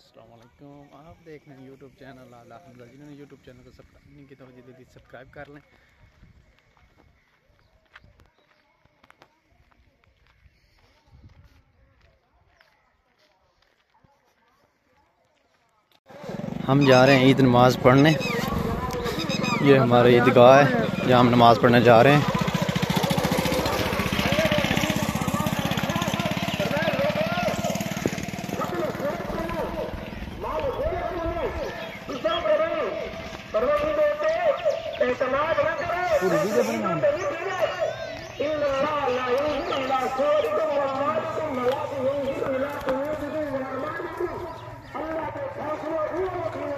अस्सलाम वालेकुम। आप देख रहे हैं यूट्यूब चैनल आला हमजा। जिन्होंने यूट्यूब चैनल को सब्सक्राइब नहीं किया तो जल्दी सब्सक्राइब कर लें। हम जा रहे हैं ईद नमाज़ पढ़ने। ये हमारा ईदगाह है जहाँ हम नमाज़ पढ़ने जा रहे हैं।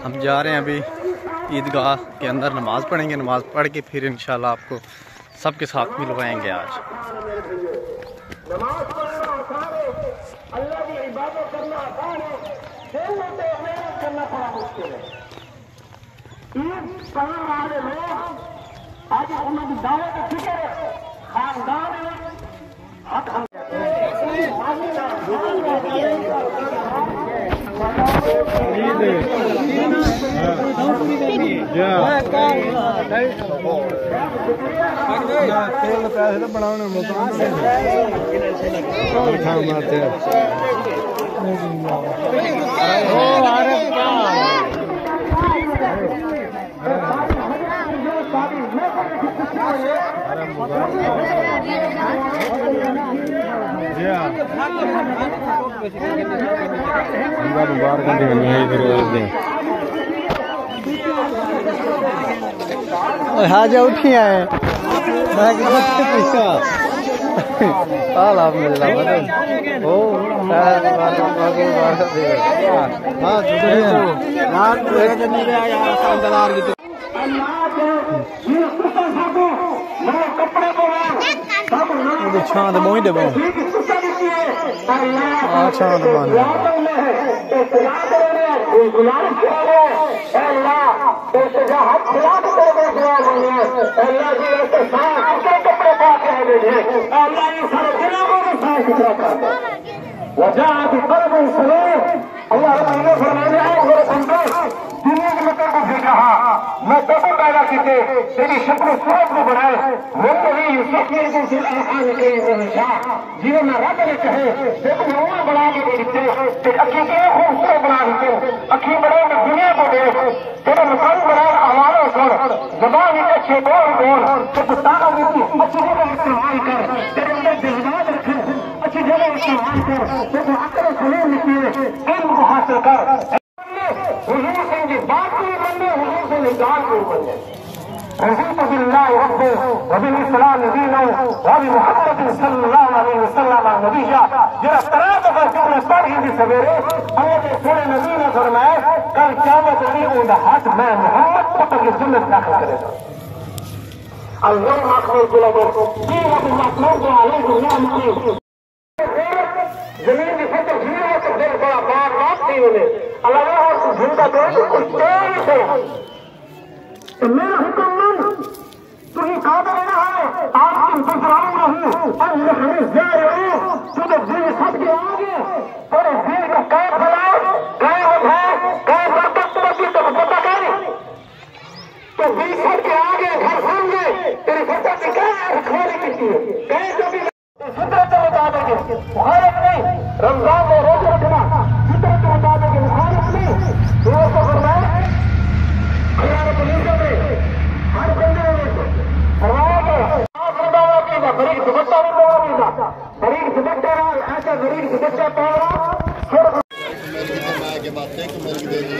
हम जा रहे हैं अभी ईदगाह के अंदर नमाज़ पढ़ेंगे। नमाज़ पढ़ के फिर इंशाल्लाह आपको सबके साथ मिलवाएंगे। आज नमाज पढ़ना आसान है, अल्लाह की इबादत करना आसान है, खेलने पे मेहनत करना बड़ा मुश्किल है। ईद पढ़ने वाले लोग आज उन्होंने दावत की फिक्र है, खानदान है, हक हम तेल पैसे तो बनाने हाजा उठी आए छांद मोही दे छांद मैं कभी पैदा किए तेरी शक्ल सूरत को बनाए जीवन में रब ने कहे देखो उम्र बना के दे दिते अखी के खूबसूरत बना दिते अखी बड़े दुनिया को देख तेरे मकान बना हवालों सुन जबान अच्छे बोल ताकत अच्छी जगह इस्तेमाल कर तेरे अंदर जज्बात रखे अच्छी जगह इस्तेमाल कर तेरे अकल सलीम निकले इल्म को हासिल कर हुजूर सिंह जी बात को बंदे हुजूर से निजात को बंदे रज़ीत बिल्लाह रब्बो व बिल इस्लाम दीनो व बि मुहम्मद सल्लल्लाहु अलैहि वसल्लम नबिया। जरा तरह दफा जुमले पढ़ ही सवेरे अल्लाह के सोने नबी ने फरमाया कल क़यामत वाली उनका हाथ मैं मोहम्मद को तक जन्नत दाखिल करेगा। अल्लाह मखलूक को लगो ये रब मखलूक को अलैहि नियामत जमीन की फतह जीरो को दिल बड़ा बार बात थी उन्हें अल्लाह और जिंदा दे कुछ तेज है तो मेरा हुक्म मान तुझे काबिल ना है आपकी गुजरान नहीं अल्लाह हमें जाए तुझे दिल सबके आगे तेरे दिल का कैद बनाओ कैद उठाए कैद बरकत बची तो पता कर तो दिल सबके आगे घर सामने तेरी फतह की क्या रखवाली की है कैद जो भी फितरत के मुताबिक मुखालिफ नहीं रमजान में रोजे रखना फितरत के मुताबिक मुखालिफ नहीं तो फरमाया अल्लाह ने पुलिसों में हर बंदे ने फरमाया कि आप दावा कीजिए गरीब दुपट्टा भी दावा कीजिए गरीब दुपट्टा ऐसा गरीब दुपट्टा पाओ फिर के बाद तक मेरी दे दी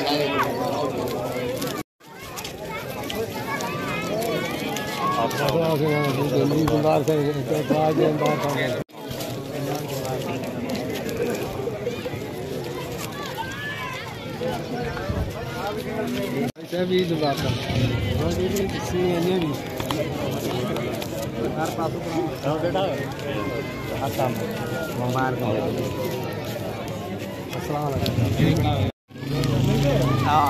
हाँ